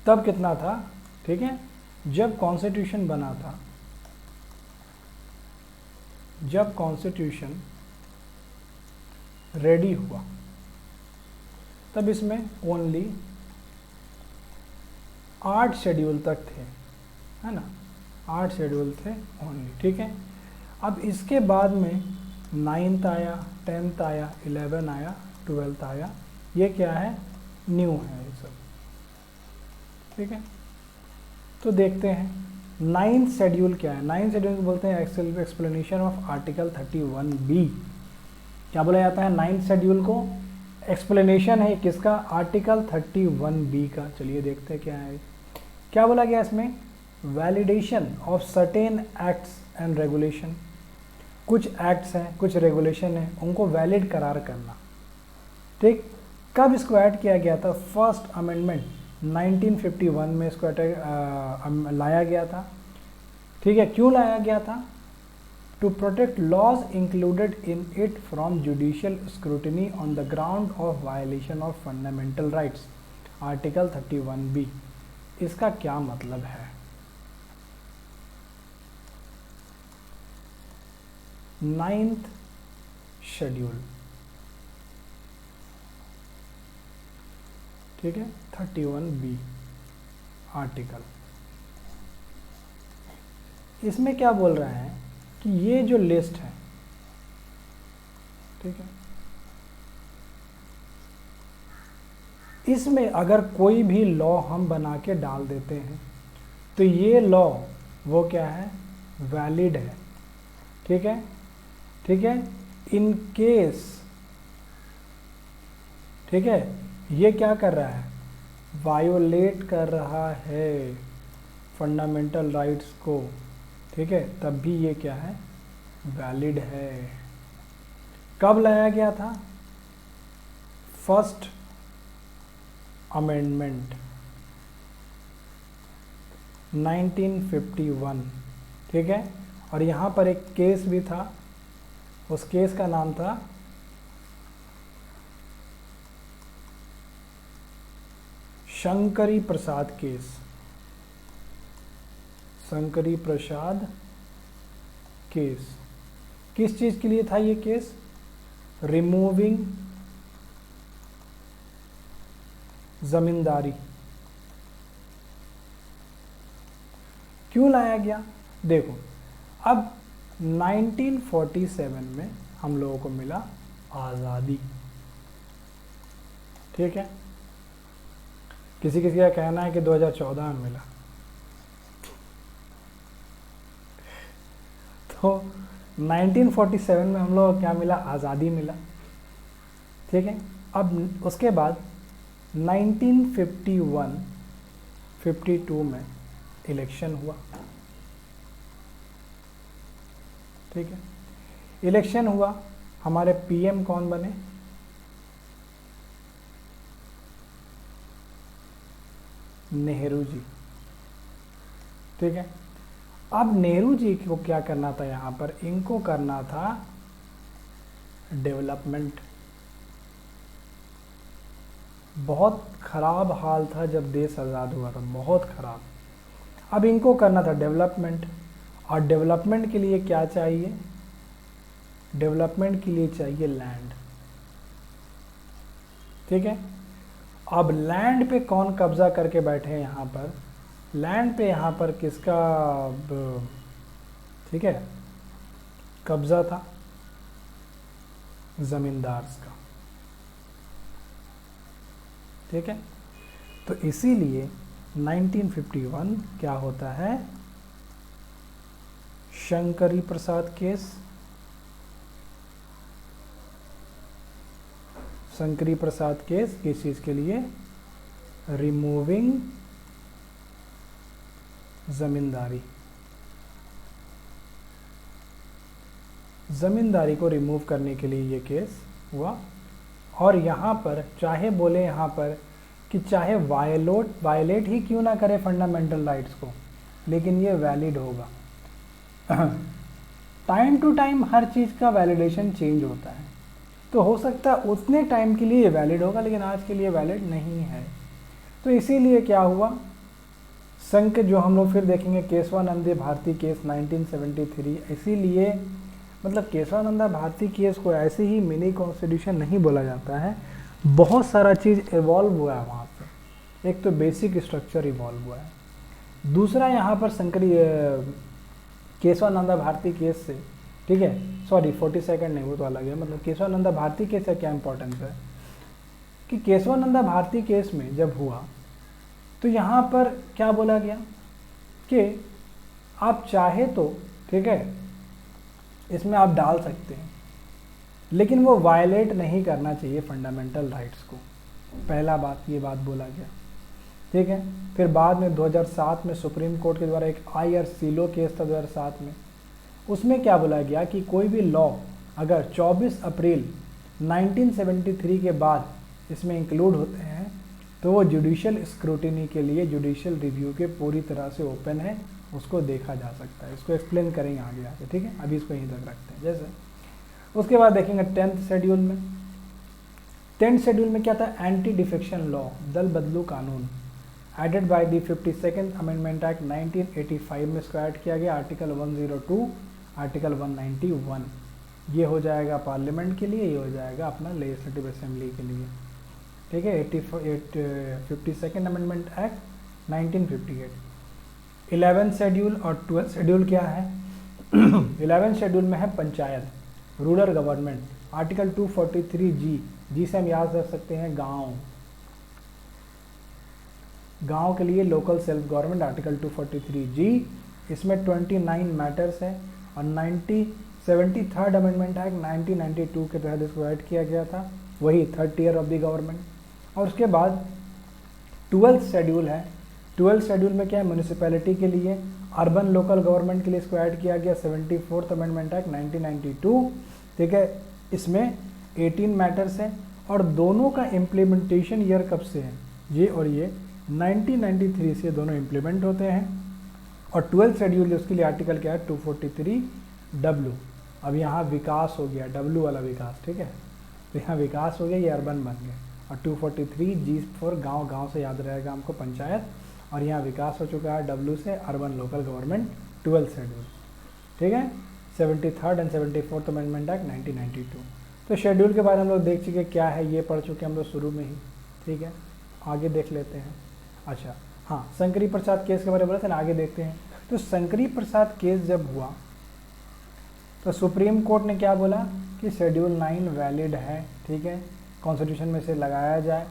तब कितना था, ठीक है, जब कॉन्स्टिट्यूशन बना था, जब कॉन्स्टिट्यूशन रेडी हुआ तब इसमें ओनली 8 शेड्यूल तक थे, है ना, 8 शेड्यूल थे ओनली, ठीक है। अब इसके बाद में 9th आया, 10th आया, 11 आया, 12th आया, ये क्या है, न्यू है ये सब, ठीक है। तो देखते हैं 9th शेड्यूल क्या है। 9th शेड्यूल बोलते हैं एक्सप्लेनेशन ऑफ आर्टिकल 31B। क्या बोला जाता है 9th शेड्यूल को, एक्सप्लेनेशन है किसका, आर्टिकल 31B का। चलिए देखते हैं क्या है, क्या बोला गया इसमें, validation of certain acts and regulation. कुछ एक्ट्स हैं, कुछ रेगुलेशन हैं, उनको वैलिड करार करना, ठीक। कब इसको ऐड किया गया था, फर्स्ट अमेंडमेंट 1951 में इसको लाया गया था, ठीक है। क्यों लाया गया था, to protect laws included in it from judicial scrutiny on the ground of violation of fundamental rights, article 31B। इसका क्या मतलब है, 9th शेड्यूल, ठीक है, 31B आर्टिकल, इसमें क्या बोल रहे हैं कि ये जो लिस्ट है, ठीक है, इसमें अगर कोई भी लॉ हम बना के डाल देते हैं तो ये लॉ वो क्या है, वैलिड है, ठीक है, ठीक है। इन केस, ठीक है, ये क्या कर रहा है, वायोलेट कर रहा है फंडामेंटल राइट्स को, ठीक है, तब भी ये क्या है, वैलिड है। कब लाया गया था, फर्स्ट अमेंडमेंट 1951, ठीक है। और यहाँ पर एक केस भी था, उस केस का नाम था शंकरी प्रसाद केस। शंकरी प्रसाद केस किस चीज़ के लिए था ये केस? रिमूविंग जमींदारी। क्यों लाया गया? देखो, अब 1947 में हम लोगों को मिला आज़ादी, ठीक है। किसी किसी का कहना है कि 2014 में मिला। तो 1947 में हम लोग को क्या मिला? आज़ादी मिला, ठीक है। अब उसके बाद 1951-52 में इलेक्शन हुआ, ठीक है। इलेक्शन हुआ, हमारे पीएम कौन बने? नेहरू जी, ठीक है। अब नेहरू जी को क्या करना था? यहाँ पर इनको करना था डेवलपमेंट। बहुत खराब हाल था जब देश आज़ाद हुआ था, बहुत खराब। अब इनको करना था डेवलपमेंट, और डेवलपमेंट के लिए क्या चाहिए? डेवलपमेंट के लिए चाहिए लैंड, ठीक है। अब लैंड पे कौन कब्जा करके बैठे हैं यहाँ पर? लैंड पे यहाँ पर किसका ठीक है कब्जा था? जमींदार का, ठीक है। तो इसीलिए 1951 क्या होता है? शंकरी प्रसाद केस। शंकरी प्रसाद केस किस चीज के लिए? रिमूविंग जमींदारी। जमींदारी को रिमूव करने के लिए ये केस हुआ। और यहाँ पर चाहे बोले यहाँ पर कि चाहे वायलेट ही क्यों ना करे फंडामेंटल राइट्स को, लेकिन ये वैलिड होगा। टाइम टू टाइम हर चीज़ का वैलिडेशन चेंज होता है, तो हो सकता है उतने टाइम के लिए ये वैलिड होगा, लेकिन आज के लिए वैलिड नहीं है। तो इसीलिए क्या हुआ? संघ जो हम लोग फिर देखेंगे केशवानंद भारती केस 1973। इसीलिए मतलब केशवानंद भारती केस को ऐसे ही मिनी कॉन्स्टिट्यूशन नहीं बोला जाता है, बहुत सारा चीज़ इवॉल्व हुआ है वहाँ पे। एक तो बेसिक स्ट्रक्चर इवॉल्व हुआ है, दूसरा यहाँ पर केशवानंद भारती केस से, ठीक है, सॉरी 42nd नहीं, वो तो अलग है। मतलब केशवानंद भारती केस का क्या इंपॉर्टेंस है कि केशवानंद भारती केस में जब हुआ तो यहाँ पर क्या बोला गया कि आप चाहे तो, ठीक है, इसमें आप डाल सकते हैं, लेकिन वो वायलेट नहीं करना चाहिए फंडामेंटल राइट्स को। पहला बात, ये बात बोला गया, ठीक है। फिर बाद में 2007 में सुप्रीम कोर्ट के द्वारा एक आईआर सीलो केस था 2007 में, उसमें क्या बोला गया कि कोई भी लॉ अगर 24 अप्रैल 1973 के बाद इसमें इंक्लूड होते हैं तो वो जुडिशियल स्क्रूटिनी के लिए, जुडिशियल रिव्यू के पूरी तरह से ओपन है, उसको देखा जा सकता है। इसको एक्सप्लेन करेंगे आगे आके, ठीक है। अभी इसको यहीं तक रखते हैं। जैसे उसके बाद देखेंगे 10th शेड्यूल में। 10th शेड्यूल में क्या था? एंटी डिफेक्शन लॉ, दल बदलू कानून, added by the 52nd amendment act 1985 में इसको ऐड किया गया। आर्टिकल 102, आर्टिकल 191, ये हो जाएगा पार्लियामेंट के लिए, ये हो जाएगा अपना लेजिस्लेटिव असेंबली के लिए, ठीक है। 52nd amendment act 1958। 11th schedule और 12th शेड्यूल क्या है? 11th शेड्यूल में है panchayat, rural government, article 243G, जी से हम याद रख सकते हैं गांव, गांव के लिए local self government, article 243G। इसमें 29 मैटर्स है और 73rd अमेंडमेंट एक्ट 1992 के तहत इसको ऐड किया गया था, वही 3rd year of the government. और उसके बाद 12th शेड्यूल है। 12th शेड्यूल में क्या है? म्यूनिसिपैलिटी के लिए, अर्बन लोकल गवर्नमेंट के लिए इसको ऐड किया गया 74th अमेंडमेंट एक्ट 1992, ठीक है। इसमें 18 मैटर्स हैं और दोनों का इम्प्लीमेंटेशन ईयर कब से है? ये और ये 1993 से दोनों इम्प्लीमेंट होते हैं, और 12th शेड्यूल उसके लिए आर्टिकल क्या है 243W। अब यहाँ विकास हो गया, W वाला विकास, ठीक है, तो यहाँ विकास हो गया, ये अर्बन बन गए। और 243G फॉर गांव, गांव से याद रहेगा हमको पंचायत, और यहाँ विकास हो चुका है W से urban local government 12th schedule, ठीक है। 73rd and 74th amendment act 1992। तो शेड्यूल के बारे में हम लोग देख चुके क्या है, ये पढ़ चुके हम लोग शुरू में ही, ठीक है। आगे देख लेते हैं। अच्छा हाँ, शंकरी प्रसाद केस के बारे में बोला था ना, आगे देखते हैं। तो शंकरी प्रसाद केस जब हुआ तो सुप्रीम कोर्ट ने क्या बोला कि शेड्यूल 9 वैलिड है, ठीक है, कॉन्स्टिट्यूशन में से लगाया जाए,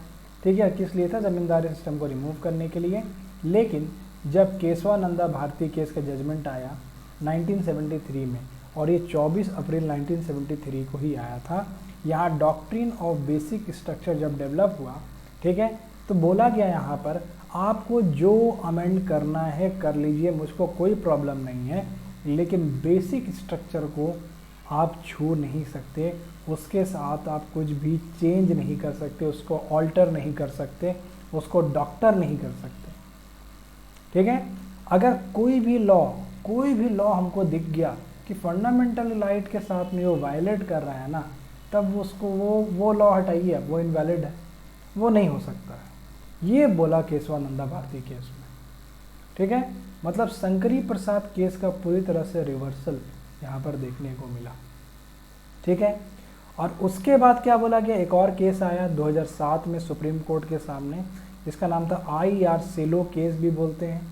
ठीक है। किस लिए था? जमींदारी सिस्टम को रिमूव करने के लिए। लेकिन जब केशवानंदा भारती केस का जजमेंट आया 1973 में, और ये 24 अप्रैल 1973 को ही आया था, यहाँ डॉक्ट्रिन ऑफ बेसिक स्ट्रक्चर जब डेवलप हुआ, ठीक है, तो बोला गया यहाँ पर आपको जो अमेंड करना है कर लीजिए, मुझको कोई प्रॉब्लम नहीं है, लेकिन बेसिक स्ट्रक्चर को आप छू नहीं सकते, उसके साथ आप कुछ भी चेंज नहीं कर सकते, उसको ऑल्टर नहीं कर सकते, उसको डॉक्टर नहीं कर सकते, ठीक है। अगर कोई भी लॉ हमको दिख गया कि फंडामेंटल राइट के साथ में वो वायलेट कर रहा है ना, तब उसको वो लॉ हटाइए, वो इनवैलिड है, वो नहीं हो सकता है। ये बोला केशवानंदा भारती केस में, ठीक है। मतलब शंकरी प्रसाद केस का पूरी तरह से रिवर्सल यहाँ पर देखने को मिला, ठीक है। और उसके बाद क्या बोला गया, एक और केस आया 2007 में सुप्रीम कोर्ट के सामने, जिसका नाम था IR सेलो केस भी बोलते हैं,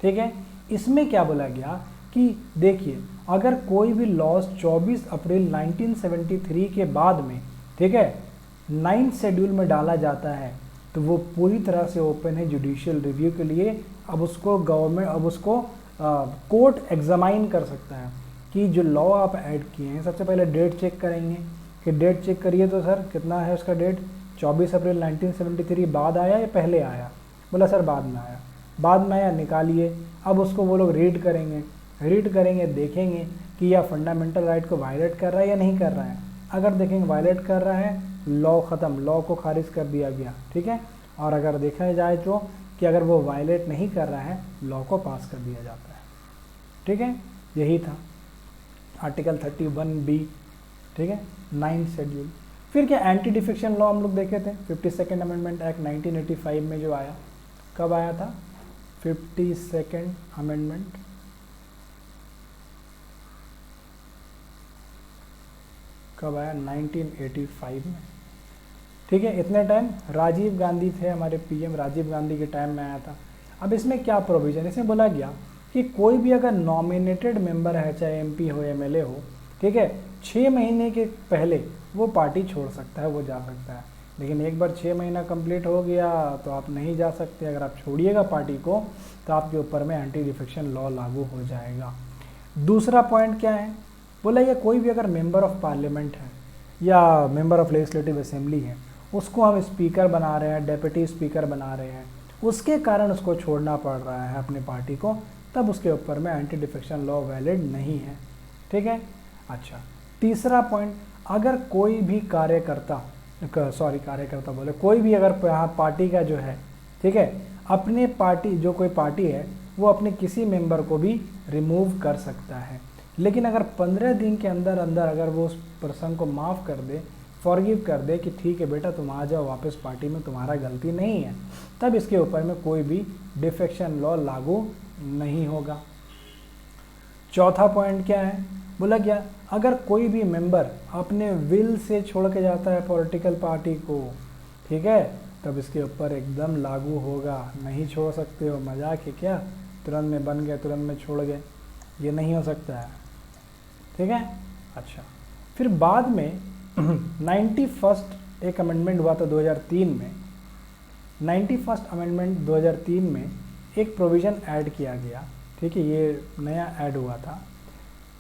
ठीक है। इसमें क्या बोला गया कि देखिए, अगर कोई भी लॉज 24 अप्रैल 1973 के बाद में, ठीक है, 9th शेड्यूल में डाला जाता है, तो वो पूरी तरह से ओपन है जुडिशियल रिव्यू के लिए। अब उसको कोर्ट एग्जामाइन कर सकता है कि जो लॉ आप ऐड किए हैं, सबसे पहले डेट चेक करेंगे कि डेट चेक करिए तो सर कितना है उसका डेट, 24 अप्रैल 1973 बाद आया या पहले आया? बोला सर बाद में आया। बाद में आया, निकालिए। अब उसको वो लोग रीड करेंगे, देखेंगे कि यह फंडामेंटल राइट को वायलेट कर रहा है या नहीं कर रहा है। अगर देखेंगे वायलेट कर रहा है, लॉ ख़त्म, लॉ को खारिज कर दिया गया, ठीक है। और अगर देखा जाए तो कि अगर वो वायलेट नहीं कर रहा है, लॉ को पास कर दिया जाता है, ठीक है। यही था आर्टिकल 31B, ठीक है, 9th शेड्यूल। फिर क्या एंटी डिफेक्शन लॉ हम लोग देखे थे, 52nd अमेंडमेंट एक्ट 1985 में जो आया। कब आया था 52nd अमेंडमेंट? कब आया? 1985 में, ठीक है। इतने टाइम राजीव गांधी थे, हमारे PM राजीव गांधी के टाइम में आया था। अब इसमें क्या प्रोविज़न, इसमें बोला गया कि कोई भी अगर नॉमिनेटेड मेंबर है, चाहे MP हो MLA हो, ठीक है, 6 महीने के पहले वो पार्टी छोड़ सकता है, वो जा सकता है। लेकिन एक बार 6 महीना कंप्लीट हो गया तो आप नहीं जा सकते। अगर आप छोड़िएगा पार्टी को तो आपके ऊपर में एंटी डिफेक्शन लॉ लागू हो जाएगा। दूसरा पॉइंट क्या है, बोला ये कोई भी अगर मेंबर ऑफ पार्लियामेंट है या मेंबर ऑफ लेजिस्लेटिव असेंबली है, उसको हम स्पीकर बना रहे हैं, डेप्यूटी स्पीकर बना रहे हैं, उसके कारण उसको छोड़ना पड़ रहा है अपनी पार्टी को, तब उसके ऊपर में एंटी डिफेक्शन लॉ वैलिड नहीं है, ठीक है। अच्छा, तीसरा पॉइंट, अगर कोई भी कार्यकर्ता बोले, कोई भी अगर यहाँ पार्टी का जो है, ठीक है, अपने पार्टी जो कोई पार्टी है वो अपने किसी मेंबर को भी रिमूव कर सकता है। लेकिन अगर 15 दिन के अंदर अगर वो उस पर्सन को माफ़ कर दे, फॉरगिव कर दे कि ठीक है बेटा तुम आ जाओ वापस पार्टी में, तुम्हारा गलती नहीं है, तब इसके ऊपर में कोई भी डिफेक्शन लॉ लागू नहीं होगा। चौथा पॉइंट क्या है, बोला गया अगर कोई भी मेंबर अपने विल से छोड़ के जाता है पॉलिटिकल पार्टी को, ठीक है, तब इसके ऊपर एकदम लागू होगा। नहीं छोड़ सकते हो, मजाक है क्या, तुरंत में बन गए तुरंत में छोड़ गए, ये नहीं हो सकता है, ठीक है। अच्छा, फिर बाद में 91st एक अमेंडमेंट हुआ था 2003 में। 91st अमेंडमेंट 2003 में एक प्रोविज़न ऐड किया गया, ठीक है, ये नया ऐड हुआ था।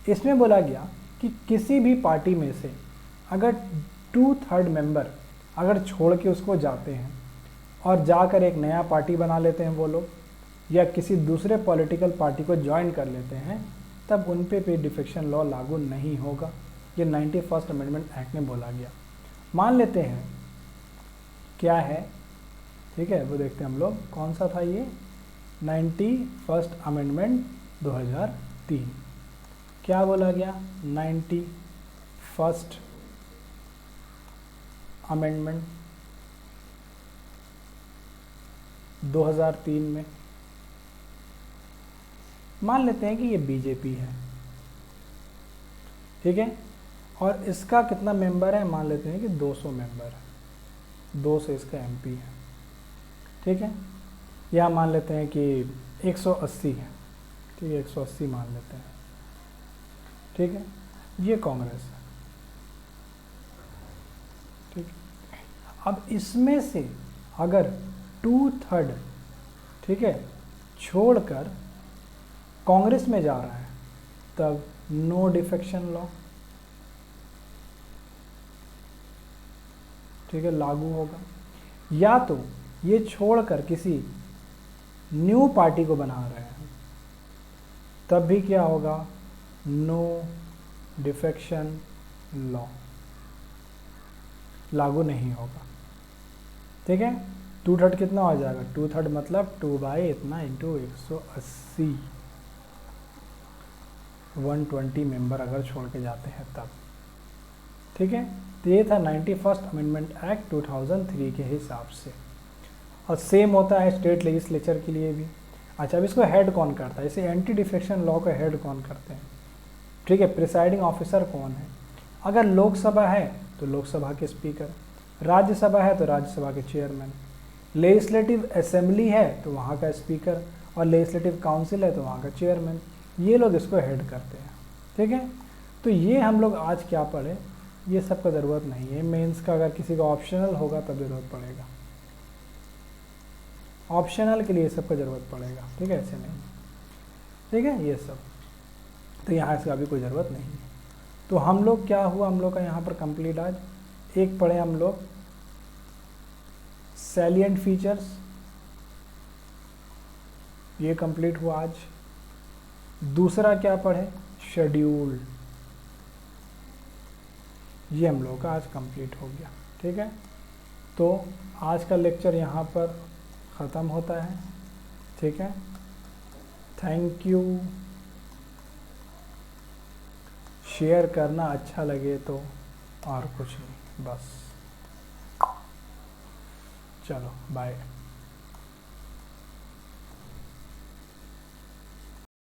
इसमें बोला गया कि किसी भी पार्टी में से अगर 2/3 मेंबर अगर छोड़ के उसको जाते हैं और जाकर एक नया पार्टी बना लेते हैं वो लोग, या किसी दूसरे पॉलिटिकल पार्टी को ज्वाइन कर लेते हैं, तब उन पे डिफेक्शन लॉ लागू नहीं होगा। ये 91st अमेंडमेंट एक्ट में बोला गया। मान लेते हैं क्या है, ठीक है, वो देखते हैं हम लोग कौन सा था ये 91st अमेंडमेंट 2003। क्या बोला गया? 91st अमेंडमेंट 2003 में। मान लेते हैं कि ये बीजेपी है, ठीक है, और इसका कितना मेंबर है? मान लेते हैं कि 200 मेंबर है, 2 से इसका एमपी है, ठीक है, या मान लेते हैं कि 180 है, ठीक है, 180 मान लेते हैं, ठीक है। ये कांग्रेस है, ठीक है। अब इसमें से अगर 2/3, ठीक है, छोड़कर कांग्रेस में जा रहा है, तब नो डिफेक्शन लॉ, ठीक है, लागू होगा। या तो ये छोड़कर किसी न्यू पार्टी को बना रहे हैं, तब भी क्या होगा? नो डिफेक्शन लॉ लागू नहीं होगा, ठीक है। 2/3 कितना हो जाएगा? 2/3 मतलब 2 इतना इंटू 180, 120 मेंबर अगर छोड़ के जाते हैं तब, ठीक है। तो ये था 91st अमेंडमेंट एक्ट 2003 के हिसाब से। और सेम होता है स्टेट लेजिस्लेचर के लिए भी। अच्छा, अब इसको हेड कौन करता है? इसे एंटी डिफेक्शन लॉ का हेड कौन करते हैं? ठीक है, प्रिसाइडिंग ऑफिसर कौन है? अगर लोकसभा है तो लोकसभा के स्पीकर, राज्यसभा है तो राज्यसभा के चेयरमैन, लेजिस्लेटिव असेंबली है तो वहाँ का स्पीकर, और लेजिस्लेटिव काउंसिल है तो वहाँ का चेयरमैन। ये लोग इसको हेड करते हैं, ठीक है। तो ये हम लोग आज क्या पढ़े, ये सब का ज़रूरत नहीं है। मेंस का अगर किसी का ऑप्शनल होगा तब ज़रूरत पड़ेगा, ऑप्शनल के लिए ये सब का ज़रूरत पड़ेगा, ठीक है, ऐसे नहीं, ठीक है, ये सब। तो यहाँ इसका अभी कोई ज़रूरत नहीं है। तो हम लोग क्या हुआ, हम लोग का यहाँ पर कंप्लीट आज एक पढ़े हम लोग सैलिएंट फीचर्स, ये कंप्लीट हुआ आज। दूसरा क्या पढ़े? शेड्यूल, ये हम लोग का आज कंप्लीट हो गया, ठीक है। तो आज का लेक्चर यहाँ पर ख़त्म होता है, ठीक है। Thank you. शेयर करना अच्छा लगे तो, और कुछ नहीं, बस। चलो बाय।